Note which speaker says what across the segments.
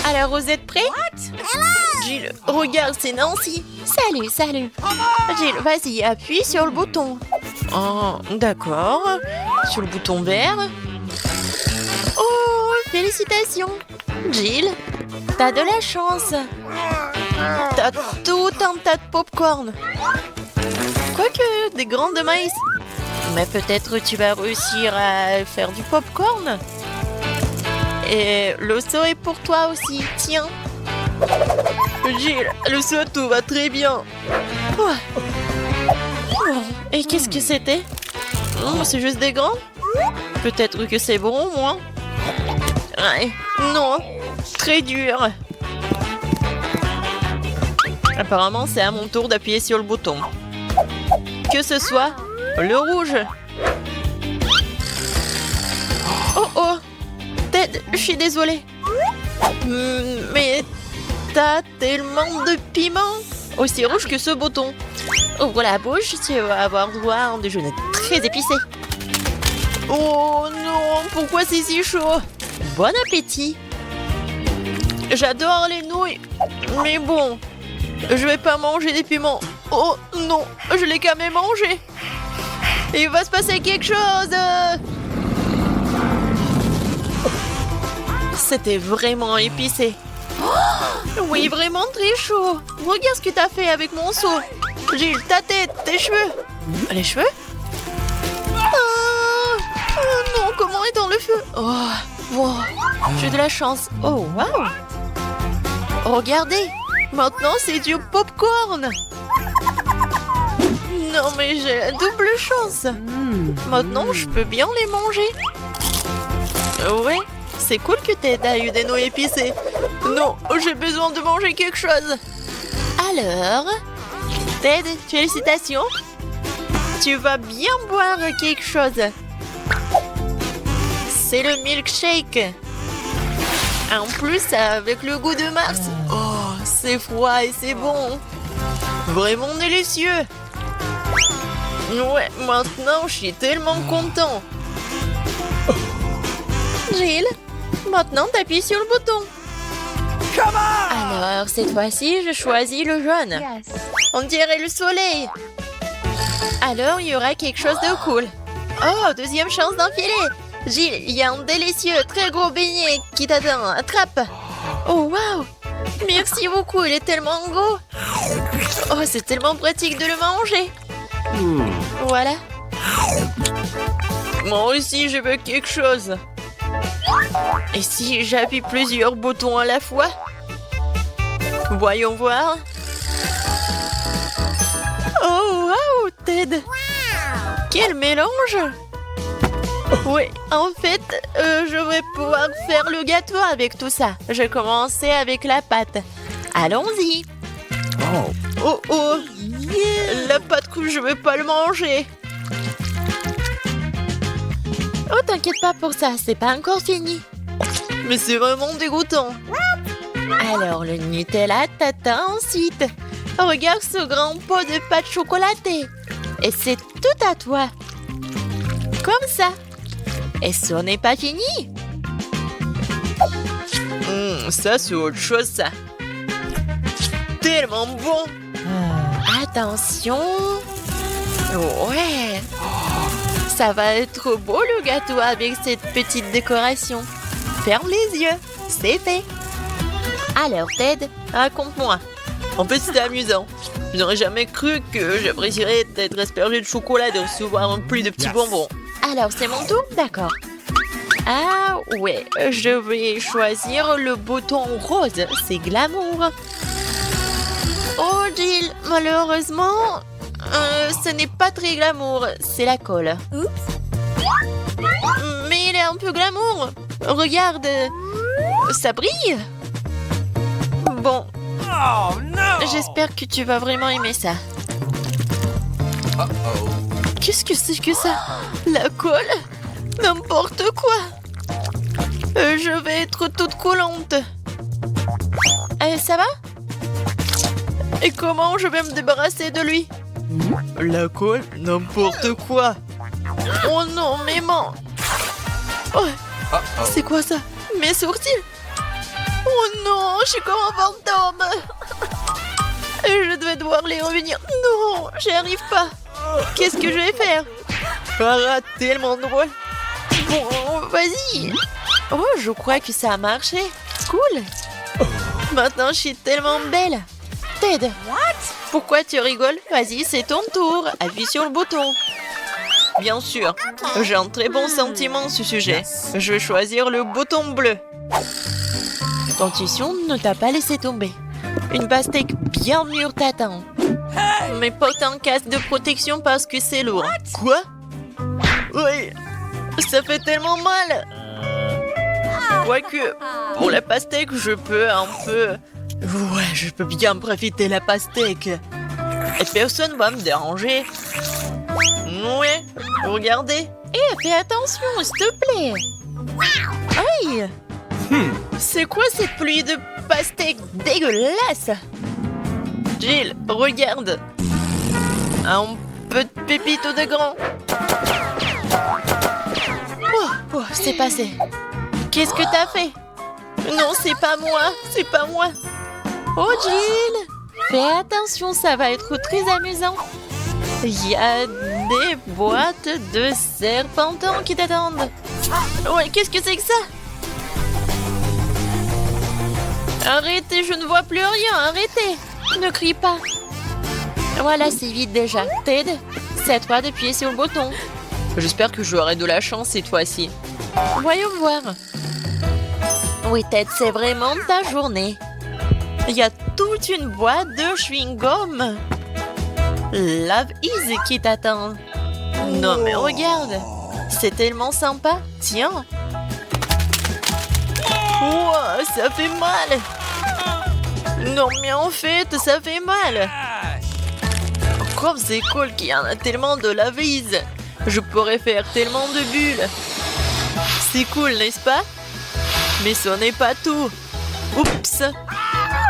Speaker 1: Alors, vous êtes prêts? Jill, regarde, c'est Nancy. Salut, salut. Jill, vas-y, appuie sur le bouton. Oh, d'accord. Sur le bouton vert. Oh, félicitations. Jill, t'as de la chance. T'as tout un tas de popcorn. Quoique, des grains de maïs. Mais peut-être tu vas réussir à faire du popcorn. Et le seau est pour toi aussi, tiens. Jill, le seau, tout va très bien. Oh. Oh. Et qu'est-ce que c'était? C'est juste des grains? Peut-être que c'est bon, moi. Ouais. Non, très dur. Apparemment, c'est à mon tour d'appuyer sur le bouton. Que ce soit le rouge. Oh oh, Ted, je suis désolée. Mais t'as tellement de piment. Aussi rouge que ce bouton. Ouvre la bouche, tu vas avoir droit à un déjeuner très épicé. Oh non, pourquoi c'est si chaud? Bon appétit. J'adore les nouilles, mais bon, je vais pas manger des piments. Oh non, je l'ai quand même mangé. Il va se passer quelque chose. C'était vraiment épicé. Oh, oui, vraiment très chaud. Regarde ce que t'as fait avec mon seau. Jill, ta tête, tes cheveux. Les cheveux? Oh non, comment est dans le feu? Oh, wow. J'ai de la chance. Oh, wow. Regardez, maintenant c'est du popcorn. Non, mais j'ai la double chance. Maintenant, je peux bien les manger. Ouais, c'est cool que Ted a eu des nouilles épicées. Non, j'ai besoin de manger quelque chose. Alors, Ted, félicitations. Tu vas bien boire quelque chose. C'est le milkshake. En plus, avec le goût de Mars. Oh, c'est froid et c'est bon. Vraiment délicieux. Ouais, maintenant, je suis tellement content. Jill, maintenant, t'appuies sur le bouton. Alors, cette fois-ci, je choisis le jaune. Yes. On dirait le soleil. Alors, il y aura quelque chose de cool. Oh, deuxième chance d'enfiler. Jill, il y a un délicieux, très gros beignet qui t'attend. Attrape. Oh, waouh. Merci beaucoup, il est tellement gros. Oh, c'est tellement pratique de le manger. Voilà. Moi aussi, je veux quelque chose. Et si j'appuie plusieurs boutons à la fois? Voyons voir. Oh, waouh, Ted. Quel mélange. Oui, en fait, je vais pouvoir faire le gâteau avec tout ça. Je commençais avec la pâte. Allons-y. Oh, oh. La pâte que je vais pas le manger. Oh, t'inquiète pas pour ça, c'est pas encore fini. Mais c'est vraiment dégoûtant. Alors, le Nutella t'atteint ensuite. Regarde ce grand pot de pâte chocolatée. Et c'est tout à toi. Comme ça. Et ce n'est pas fini. Ça, c'est autre chose, ça. Tellement bon. Attention. Ouais. Ça va être beau le gâteau avec cette petite décoration. Ferme les yeux. C'est fait. Alors, Ted, raconte-moi. En fait, c'était amusant. Je n'aurais jamais cru que j'apprécierais d'être aspergé de chocolat et de recevoir un pluie de petits bonbons. Alors, c'est mon tour? D'accord. Ah, ouais. Je vais choisir le bouton rose. C'est glamour. Oh, Jill, malheureusement, ce n'est pas très glamour. C'est la colle. Mais il est un peu glamour. Regarde. Ça brille. Bon. J'espère que tu vas vraiment aimer ça. Qu'est-ce que c'est que ça? La colle? N'importe quoi. Je vais être toute collante. Ça va? Et comment je vais me débarrasser de lui? La colle? N'importe quoi. Oh non, mes mains. Oh, c'est quoi ça? Mes sourcils? Oh non, je suis comme un fantôme. Je devais devoir les revenir. Non, j'y arrive pas. Qu'est-ce que je vais faire? Ah, tellement drôle. Bon, vas-y. Oh, je crois que ça a marché. Cool. Maintenant, je suis tellement belle. Ted. Pourquoi tu rigoles? Vas-y, c'est ton tour. Appuie sur le bouton. Bien sûr, j'ai un très bon sentiment à ce sujet. Je vais choisir le bouton bleu. Ton intuition ne t'a pas laissé tomber. Une pastèque bien mûre t'attend. Mais porte un casque de protection parce que c'est lourd. Quoi? Oui, ça fait tellement mal. Quoique, pour la pastèque, je peux un peu... Ouais, je peux bien profiter de la pastèque. Et personne va me déranger. Ouais, regardez. Fais attention, s'il te plaît. Aïe. C'est quoi cette pluie de pastèque dégueulasse? Jill, regarde. Un peu de pépito de grand. Oh, c'est passé. Qu'est-ce que t'as fait? Non, c'est pas moi, c'est pas moi. Oh, Jill, fais attention, ça va être très amusant. Il y a des boîtes de serpentins qui t'attendent. Ouais, qu'est-ce que c'est que ça? Arrêtez, je ne vois plus rien, arrêtez. Ne crie pas. Voilà, c'est vide déjà. Ted, c'est à toi d'appuyer sur le bouton. J'espère que j'aurai de la chance cette fois-ci. Voyons voir. Oui, Ted, c'est vraiment ta journée. Il y a toute une boîte de chewing-gum. Love Is qui t'attend. Non, mais regarde. C'est tellement sympa. Tiens. Wow, ça fait mal. Non, mais en fait, ça fait mal. Comme c'est cool qu'il y en a tellement de Love Is. Je pourrais faire tellement de bulles. C'est cool, n'est-ce pas? Mais ce n'est pas tout. Oups.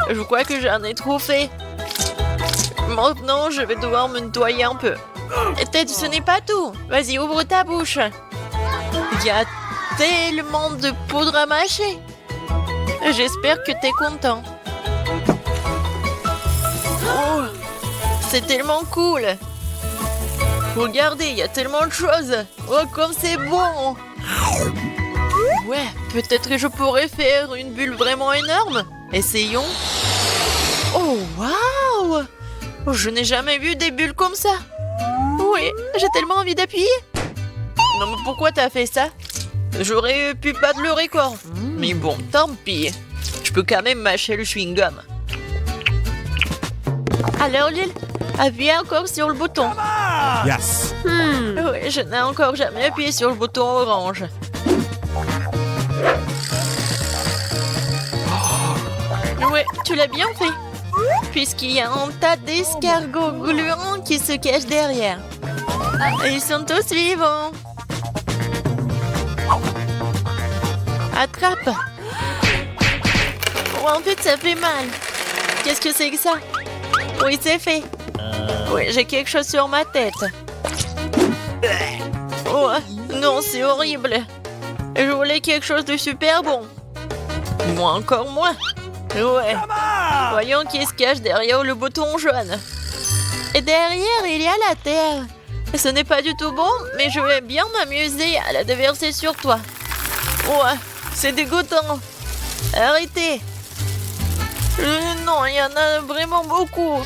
Speaker 1: Je crois que j'en ai trop fait. Maintenant, je vais devoir me nettoyer un peu. Ted, ce n'est pas tout. Vas-y, ouvre ta bouche. Il y a tellement de poudre à mâcher. J'espère que t'es content. Oh, c'est tellement cool. Regardez, il y a tellement de choses. Oh, comme c'est bon. Ouais, peut-être que je pourrais faire une bulle vraiment énorme. Essayons. Oh, waouh! Je n'ai jamais vu des bulles comme ça. Oui, j'ai tellement envie d'appuyer. Non, mais pourquoi t'as fait ça? J'aurais pu battre le record. Mais bon, tant pis. Je peux quand même mâcher le chewing-gum. Alors, Lil, appuie encore sur le bouton.
Speaker 2: Yes.
Speaker 1: Oui, je n'ai encore jamais appuyé sur le bouton orange. Ouais, tu l'as bien fait. Puisqu'il y a un tas d'escargots gluants qui se cachent derrière. Et ils sont tous vivants. Attrape. Oh, en fait, ça fait mal. Qu'est-ce que c'est que ça? Oui, c'est fait. Oui, j'ai quelque chose sur ma tête. Oh, non, c'est horrible. Je voulais quelque chose de super bon. Moi, encore moins. Ouais. Voyons qui se cache derrière le bouton jaune. Et derrière, il y a la terre. Ce n'est pas du tout bon, mais je vais bien m'amuser à la déverser sur toi. Ouais, c'est dégoûtant. Arrêtez. Non, il y en a vraiment beaucoup.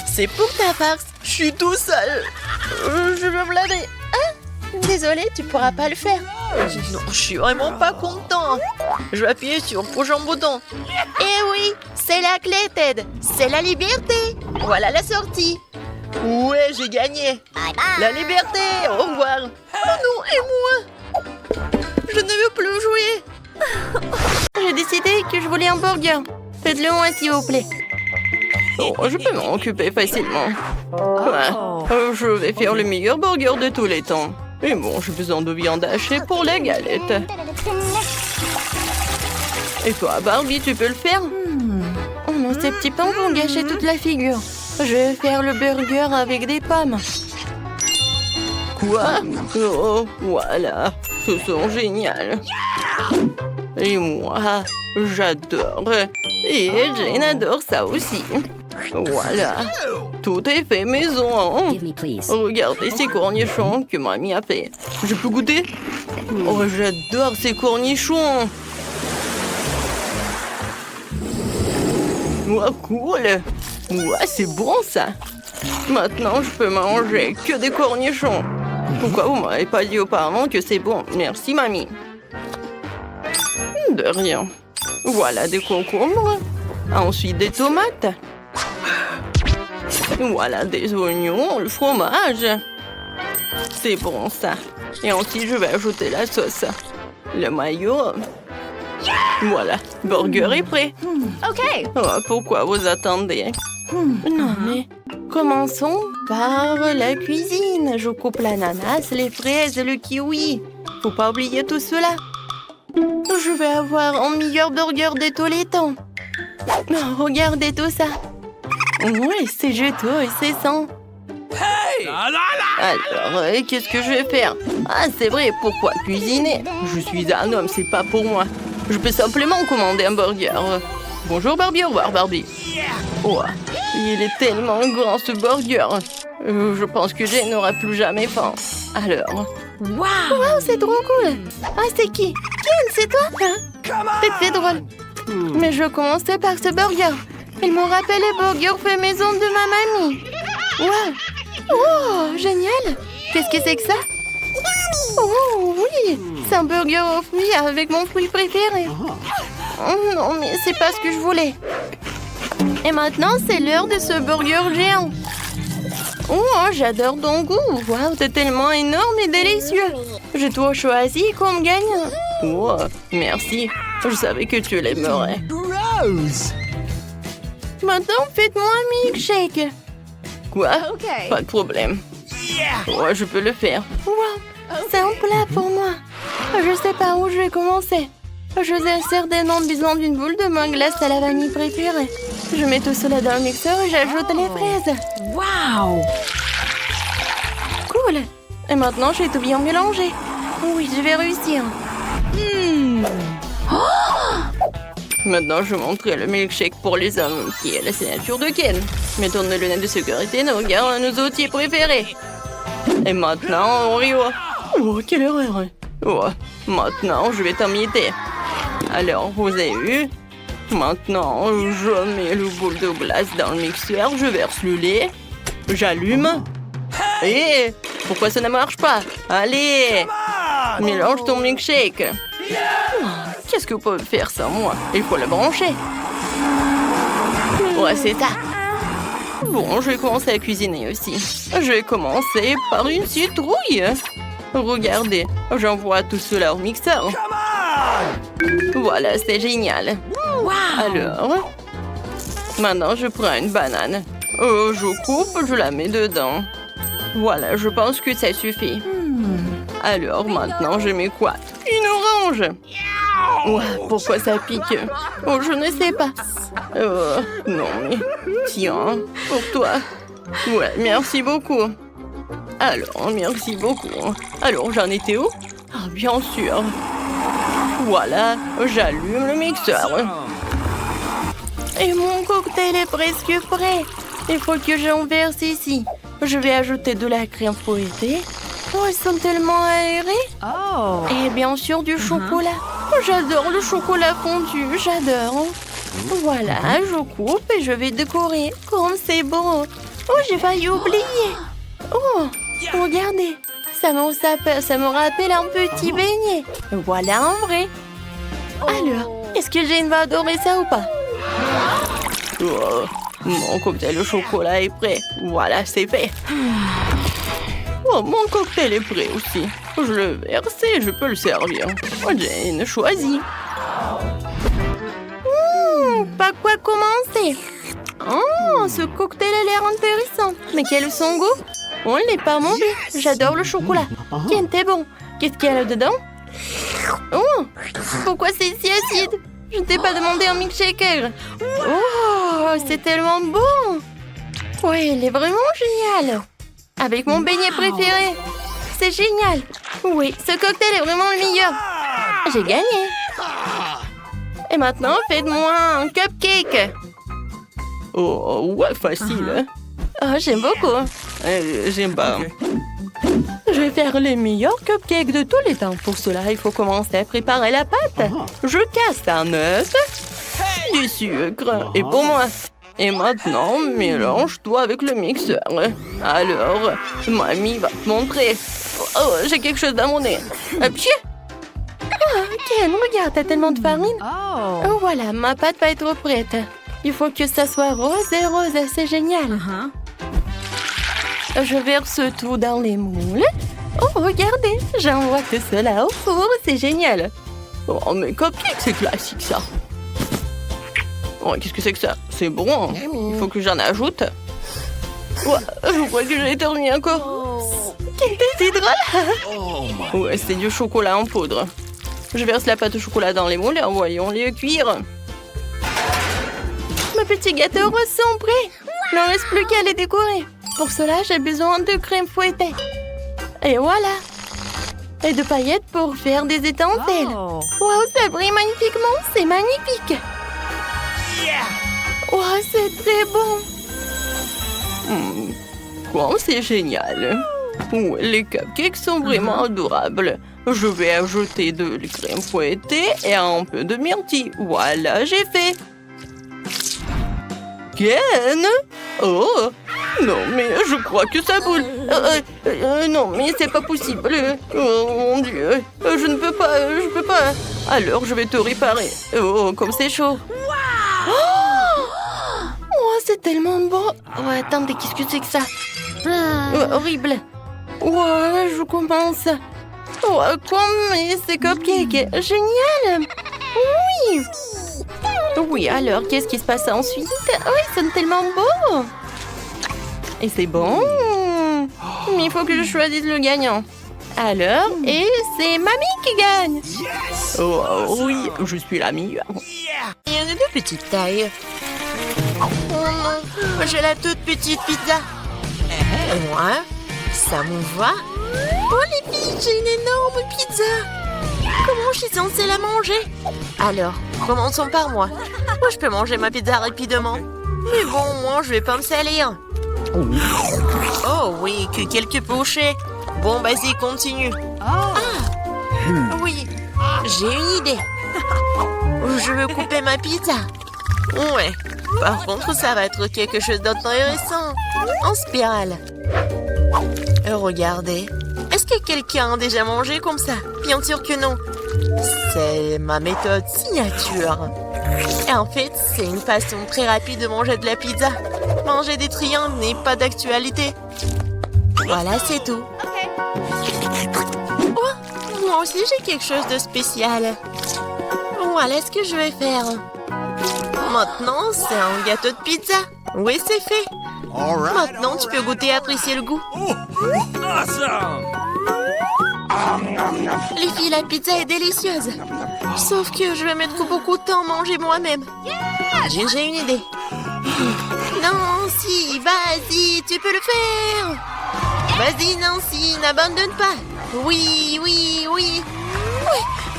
Speaker 1: C'est pour ta farce. Je suis tout sale. Je veux me laver. Ah, désolé, tu pourras pas le faire. Non, je suis vraiment pas content. Je vais appuyer sur le prochain bouton. Eh oui, c'est la clé, Ted. C'est la liberté. Voilà la sortie. Ouais, j'ai gagné. La liberté. Au revoir. Oh non, et moi? Je ne veux plus jouer. J'ai décidé que je voulais un burger. Faites-le moi, s'il vous plaît. Oh, je peux m'en occuper facilement. Ouais, je vais faire le meilleur burger de tous les temps. Et bon, j'ai besoin de viande hachée pour la galette. Et toi, Barbie, tu peux le faire? Oh non, ces petits pains vont gâcher toute la figure. Je vais faire le burger avec des pommes. Quoi? Oh, voilà. Ce sont géniales. Et moi, j'adore. Et Jane adore ça aussi. Voilà. Tout est fait maison.
Speaker 2: Give me, please.
Speaker 1: Regardez ces cornichons que mamie a fait. Je peux goûter? Oh, j'adore ces cornichons. Oh, cool. Ouais, c'est bon ça. Maintenant, je peux manger que des cornichons. Pourquoi vous m'avez pas dit auparavant que c'est bon? Merci, mamie. De rien. Voilà des concombres. Ensuite, des tomates. Voilà des oignons, le fromage. C'est bon ça. Et ensuite, je vais ajouter la sauce. Le maillot. Voilà, burger est prêt.
Speaker 2: OK.
Speaker 1: Oh, pourquoi vous attendez? Non, mais commençons par la cuisine. Je coupe l'ananas, les fraises et le kiwi. Faut pas oublier tout cela. Je vais avoir un meilleur burger de tous les temps. Oh, regardez tout ça. Oui, c'est juteux et c'est sain. Alors, qu'est-ce que je vais faire? Ah, c'est vrai, pourquoi cuisiner? Je suis un homme, c'est pas pour moi. Je peux simplement commander un burger. Bonjour Barbie, au revoir Barbie. Oh, il est tellement grand ce burger. Je pense que Jane n'aura plus jamais faim. Alors... Wow, c'est trop cool. Ah, c'est qui? Ken, c'est toi? C'est drôle. Mais je commençais par ce burger. Il me rappelle les burgers faits maison de ma mamie. Wow. Oh, génial. Qu'est-ce que c'est que ça? Oh, oui. C'est un burger aux fruits avec mon fruit préféré. Oh, non, mais c'est pas ce que je voulais. Et maintenant, c'est l'heure de ce burger géant. Oh, j'adore ton goût. Wow, c'est tellement énorme et délicieux. J'ai tout choisi comme gagnant. Oh, merci. Je savais que tu l'aimerais. Maintenant, faites-moi un milkshake. Quoi?
Speaker 2: OK.
Speaker 1: Pas de problème. Oh, je peux le faire. Wow, c'est un plat pour moi. Je sais pas où je vais commencer. Je sers des noms besoin d'une boule de main glace à la vanille préférée. Je mets tout cela dans le mixeur et j'ajoute les fraises.
Speaker 2: Wow.
Speaker 1: Cool. Et maintenant, j'ai tout bien mélangé. Oui, je vais réussir. Maintenant, je montrerai le milkshake pour les hommes, qui est la signature de Ken. Mettons nos lunettes de sécurité, nos regards à nos outils préférés. Et maintenant, Oreo. Oh, quelle horreur. Oh, maintenant, je vais t'imiter. Alors, vous avez vu? Maintenant, je mets le boule de glace dans le mixeur, je verse le lait, j'allume. Et pourquoi ça ne marche pas? Allez, mélange ton milkshake. Oh, qu'est-ce que vous pouvez faire sans moi? Il faut le brancher. Ouais, c'est ça. Bon, je vais commencer à cuisiner aussi. Je vais commencer par une citrouille. Regardez, j'envoie tout cela au mixeur. Voilà, c'est génial.
Speaker 2: Wow.
Speaker 1: Alors, maintenant je prends une banane. Je coupe, je la mets dedans. Voilà, je pense que ça suffit. Alors maintenant, je mets quoi? Une orange. Ouais, pourquoi ça pique? Oh, je ne sais pas. Non, mais tiens, pour toi. Ouais, merci beaucoup. Alors, merci beaucoup. Alors, j'en étais où? Ah, bien sûr. Voilà, j'allume le mixeur. Et mon cocktail est presque prêt. Il faut que j'en verse ici. Je vais ajouter de la crème fouettée. Oh, ils sont tellement aérés.
Speaker 2: Oh.
Speaker 1: Et bien sûr du chocolat. Oh, j'adore le chocolat fondu, j'adore. Voilà, je coupe et je vais décorer. Comme c'est beau. Oh, j'ai failli oublier. Oh, regardez. Ça me rappelle un petit beignet. Voilà un vrai. Alors, est-ce que Jane va adorer ça ou pas? Oh, mon cocktail au chocolat est prêt. Voilà, c'est fait. Oh, mon cocktail est prêt aussi. Je le verse et je peux le servir. Oh, Jane, choisis. Par quoi commencer? Oh, ce cocktail a l'air intéressant. Mais quel est son goût? Oh, il n'est pas mauvais. J'adore le chocolat. Ken, t'es bon. Qu'est-ce qu'il y a là-dedans? Oh, pourquoi c'est si acide? Je ne t'ai pas demandé un milkshake. Oh, c'est tellement bon. Oui, il est vraiment génial. Avec mon beignet préféré. C'est génial. Oui, ce cocktail est vraiment le meilleur. J'ai gagné.
Speaker 2: Et maintenant, faites-moi un cupcake. Oh, ouais, facile. Oh, j'aime beaucoup. J'aime pas. Je vais faire les meilleurs cupcakes de tous les temps. Pour cela, il faut commencer à préparer la pâte. Je casse un œuf, du sucre et pour moi. Et maintenant, mélange-tout avec le mixeur. Alors, mamie va te montrer. Oh, j'ai quelque chose dans mon nez. Pied. Oh, Ken, regarde, t'as tellement de farine. Oh, voilà, ma pâte va être prête. Il faut que ça soit rose, c'est génial. Je verse tout dans les moules. Oh, regardez, j'envoie tout cela au four, c'est génial. Oh, mais cupcake, c'est classique, ça. Oh, qu'est-ce que c'est que ça? C'est bon, il faut que j'en ajoute. Ouais, je crois que j'ai éternué encore. C'est drôle. Ouais, c'est du chocolat en poudre. Je verse la pâte au chocolat dans les moules et envoyons-les cuire. Mes petits gâteaux roses sont prêts. Il n'en reste plus qu'à les décorer. Pour cela, j'ai besoin de crème fouettée. Et voilà. Et de paillettes pour faire des étincelles. Wow, ça brille magnifiquement. C'est magnifique. Wow, c'est très bon. Wow, c'est génial. Ouais, les cupcakes sont vraiment adorables. Je vais ajouter de la crème fouettée et un peu de myrtille. Voilà, j'ai fait. Ken? Oh! Non, mais je crois que ça boule. Non, mais c'est pas possible. Oh, mon Dieu. Je ne peux pas, je peux pas. Alors, je vais te réparer. Oh, comme c'est chaud. Oh, c'est tellement beau. Oh, attendez, qu'est-ce que c'est que ça? Horrible. Ouais, je commence. Oh, comme ces cupcakes. Génial. Oui. Oui, alors, qu'est-ce qui se passe ensuite? Oh, ils sont tellement beaux. Et c'est bon. Mais il faut que je choisisse le gagnant. Alors, et c'est mamie qui gagne. Oh, oui, je suis la meilleure.
Speaker 1: Il y en a de petite taille. Oh non, j'ai la toute petite pizza. Et moi, ça me va. Oh les filles, j'ai une énorme pizza. Comment je suis censée la manger? Alors, commençons par moi. Moi, je peux manger ma pizza rapidement. Mais bon, moi, je vais pas me salir. Oh oui, que quelques pochets. Bon, vas-y, continue. Ah, oui, j'ai une idée. Je veux couper ma pizza. Ouais, par contre, ça va être quelque chose d'intéressant. En spirale. Regardez. Est-ce que quelqu'un a déjà mangé comme ça? Bien sûr que non. C'est ma méthode signature. Et en fait, c'est une façon très rapide de manger de la pizza. Manger des triangles n'est pas d'actualité. Voilà, c'est tout. Oh, moi aussi, j'ai quelque chose de spécial. Voilà ce que je vais faire. Maintenant, c'est un gâteau de pizza. Oui, c'est fait. Maintenant, tu peux goûter et apprécier le goût. Les filles, la pizza est délicieuse. Sauf que je vais mettre beaucoup de temps à manger moi-même. J'ai une idée. Nancy, vas-y, tu peux le faire. Vas-y, Nancy, n'abandonne pas. Oui, oui, oui.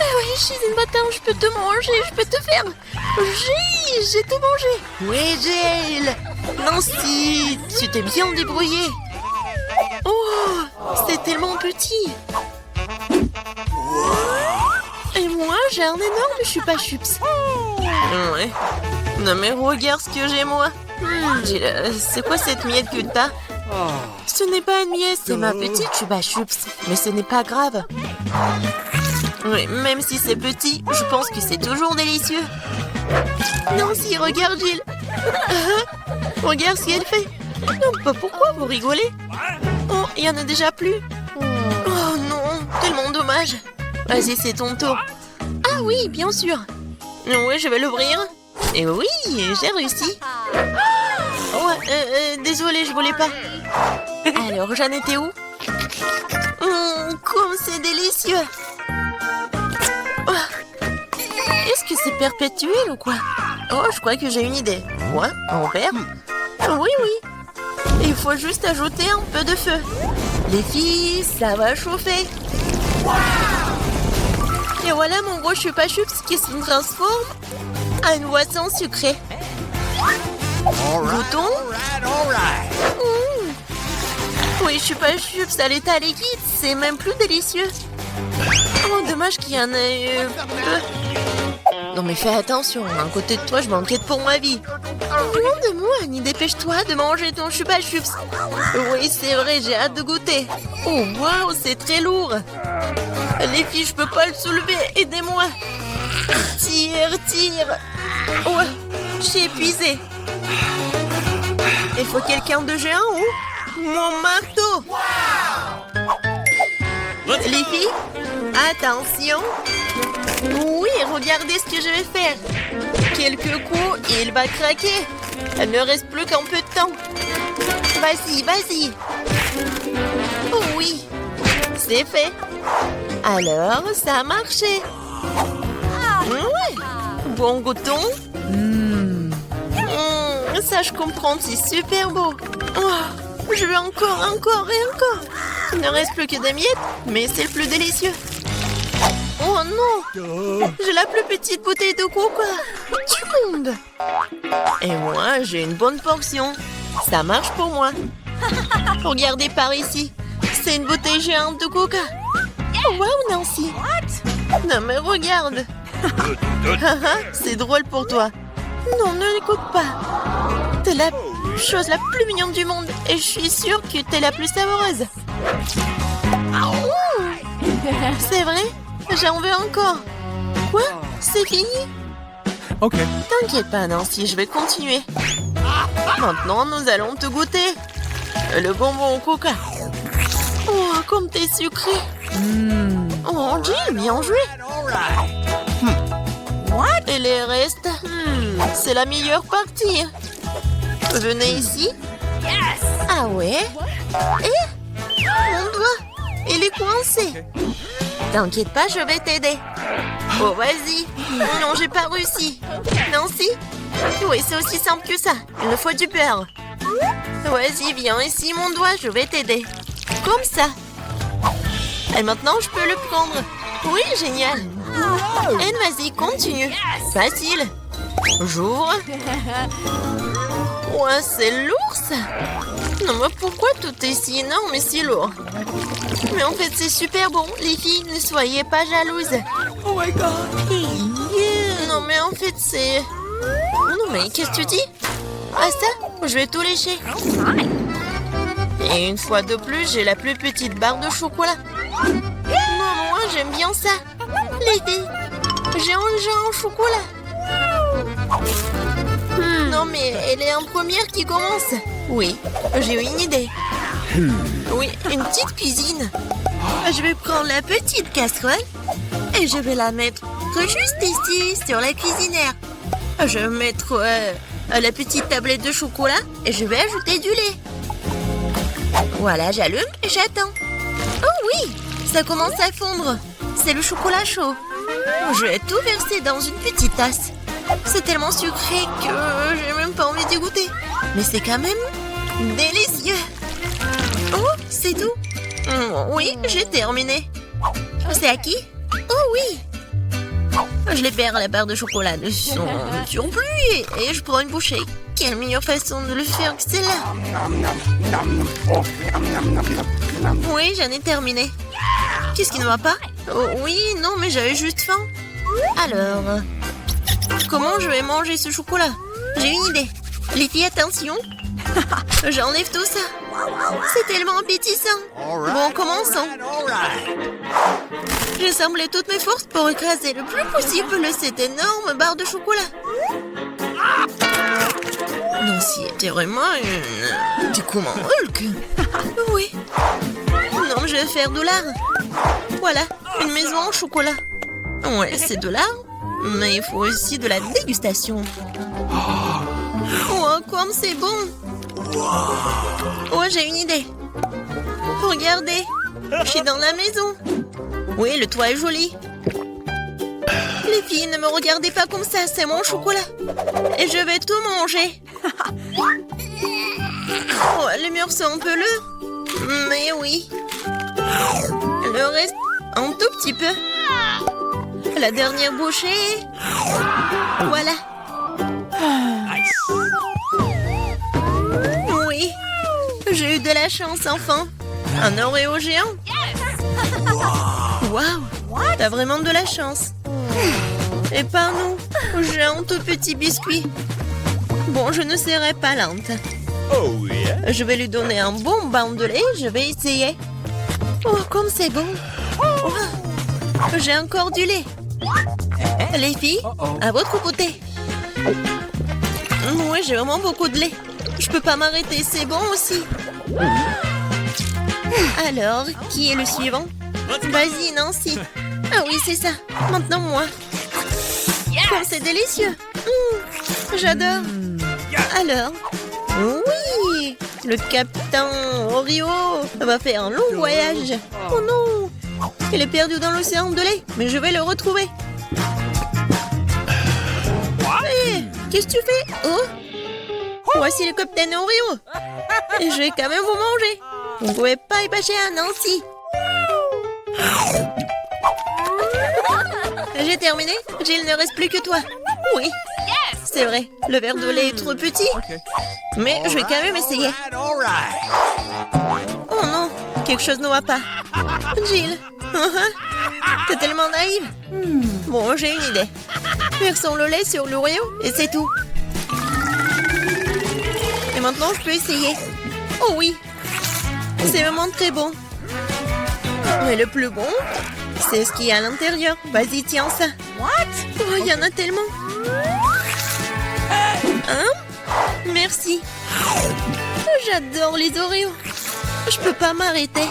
Speaker 1: Oui, je suis une bâtarde, je peux te manger, je peux te faire. J'ai tout mangé. Oui, Jill. Nancy, tu t'es bien débrouillée. Oh, c'est tellement petit. Et moi, j'ai un énorme chupa-chups. Ouais. Non mais regarde ce que j'ai moi. C'est quoi cette miette que t'as? Ce n'est pas une miette, c'est ma petite chupa-chups. Mais ce n'est pas grave. Oui, même si c'est petit, je pense que c'est toujours délicieux. Nancy, regarde Jill. Regarde ce qu'elle fait. Non, pourquoi vous rigolez? Oh, il y en a déjà plus. Oh non, tellement dommage. Vas-y, c'est ton tour. Ah oui, bien sûr. Oui, je vais l'ouvrir. Et oui, j'ai réussi. Oh, désolée, je voulais pas. Alors, j'en étais où? Comme c'est délicieux. Oh. Est-ce que c'est perpétuel ou quoi? Oh, je crois que j'ai une idée. Quoi? En verre? Oui, oui. Il faut juste ajouter un peu de feu. Les filles, ça va chauffer. Et voilà mon gros chupa chups qui se transforme en une boisson sucrée. Goûtons. Oui, chupa chups à l'état liquide, c'est même plus délicieux. Oh, dommage qu'il y en ait peu. Non mais fais attention, à côté de toi, je m'inquiète pour ma vie. Non de moi, Annie, dépêche-toi de manger ton chupa chups. Oui, c'est vrai, j'ai hâte de goûter. Oh, waouh, c'est très lourd. Les filles, je peux pas le soulever, aidez-moi. Tire. Ouais, je suis épuisée. Il faut quelqu'un de géant ou mon marteau. Les filles, attention. Oui, regardez ce que je vais faire. Quelques coups et il va craquer. Il ne reste plus qu'un peu de temps. Vas-y. Oh oui, c'est fait. Alors, ça a marché. Ouais. Bon, goûtons. Ça, je comprends, c'est super beau. Oh, je veux encore. Il ne reste plus que des miettes, mais c'est le plus délicieux. Oh non! J'ai la plus petite bouteille de coca du monde. Et moi, j'ai une bonne portion. Ça marche pour moi. Regardez par ici. C'est une bouteille géante de coca. Oh, wow, Nancy. Non, mais regarde. C'est drôle pour toi. Non, ne l'écoute pas. T'es la chose la plus mignonne du monde. Et je suis sûre que t'es la plus savoureuse. C'est vrai? J'en veux encore. Quoi? C'est fini?
Speaker 3: Ok.
Speaker 1: T'inquiète pas, Nancy, je vais continuer. Maintenant, nous allons te goûter. Le bonbon au coca. Oh, comme t'es sucré. Oh, Jill, bien joué. Et les restes? C'est la meilleure partie. Venez ici. Ah ouais? Et? Mon doigt, il est coincé. T'inquiète pas, je vais t'aider. Oh, vas-y. Non, j'ai pas réussi. Nancy? Oui, c'est aussi simple que ça. Il me faut du beurre. Vas-y, viens ici, mon doigt, je vais t'aider. Comme ça. Et maintenant, je peux le prendre. Oui, génial. Et vas-y, continue. Facile. J'ouvre. Ouais, c'est lourd, ça. Non, mais pourquoi tout est si énorme et si lourd? Mais en fait, c'est super bon. Les filles, ne soyez pas jalouses.
Speaker 3: Oh my god.
Speaker 1: Non, mais en fait, c'est... Non, mais qu'est-ce que tu dis? Ah, ça? Je vais tout lécher. Et une fois de plus, j'ai la plus petite barre de chocolat. Non, moi, j'aime bien ça. Les filles, j'ai un chocolat. Non, mais elle est en première qui commence. Oui, j'ai une idée. Oui, une petite cuisine. Je vais prendre la petite casserole et je vais la mettre juste ici, sur la cuisinière. Je vais mettre la petite tablette de chocolat et je vais ajouter du lait. Voilà, j'allume et j'attends. Oh oui, ça commence à fondre. C'est le chocolat chaud. Je vais tout verser dans une petite tasse. C'est tellement sucré que j'ai même pas envie d'y goûter. Mais c'est quand même délicieux. Oh, c'est tout. Oui, j'ai terminé. C'est à qui? Oh oui. Je libère la barre de chocolat de son surplus et je prends une bouchée. Quelle meilleure façon de le faire que celle-là? Oui, j'en ai terminé. Qu'est-ce qui ne va pas? Oh, oui, non, mais j'avais juste faim. Alors, comment je vais manger ce chocolat? J'ai une idée. Les filles, attention. J'enlève tout ça. C'est tellement appétissant. Bon, commençons. J'ai semblé toutes mes forces pour écraser le plus possible cette énorme barre de chocolat. Non, si était vraiment une... Du coup, mon Hulk. Oui. Non, je vais faire de l'art. Voilà, une maison en chocolat. Ouais, c'est de l'art, mais il faut aussi de la dégustation. Oh, comme c'est bon. Oh, j'ai une idée. Regardez, je suis dans la maison. Oui, le toit est joli. Les filles, ne me regardez pas comme ça, c'est mon chocolat. Et je vais tout manger. Oh, les murs sont un peu lourds. Mais oui. Le reste, un tout petit peu. La dernière bouchée. Voilà. Oui. J'ai eu de la chance, enfin. Un Oreo géant. Waouh. T'as vraiment de la chance. Et pas nous. J'ai un tout petit biscuit. Bon, je ne serai pas lente.
Speaker 3: Oh yeah.
Speaker 1: Je vais lui donner un bon bain de lait. Je vais essayer. Oh, comme c'est bon. Oh, j'ai encore du lait. Les filles, à votre côté. Oui, j'ai vraiment beaucoup de lait. Je peux pas m'arrêter, c'est bon aussi. Alors, qui est le suivant? Vas-y, Nancy. Ah oui, c'est ça. Maintenant, moi. Comme c'est délicieux. J'adore. Alors, oui, le capitaine Oreo va faire un long voyage. Oh non, il est perdu dans l'océan de lait, mais je vais le retrouver. Hé, qu'est-ce que tu fais? Oh, voici le capitaine Oreo. Et je vais quand même vous manger. Vous ne pouvez pas y passer à Nancy. J'ai terminé. Jill, ne reste plus que toi. Oui. C'est vrai, le verre de lait est trop petit. Mais je vais quand même essayer. Oh non, quelque chose ne va pas. Jill, t'es tellement naïve. Bon, j'ai une idée. Versons le lait sur l'Oreo et c'est tout. Et maintenant, je peux essayer. Oh oui, c'est vraiment très bon. Mais le plus bon, c'est ce qu'il y a à l'intérieur. Vas-y, tiens ça. Oh, il y en a tellement. Hein? Merci. J'adore les Oreos. Je peux pas m'arrêter.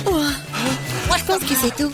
Speaker 1: Oh. Je pense que c'est tout.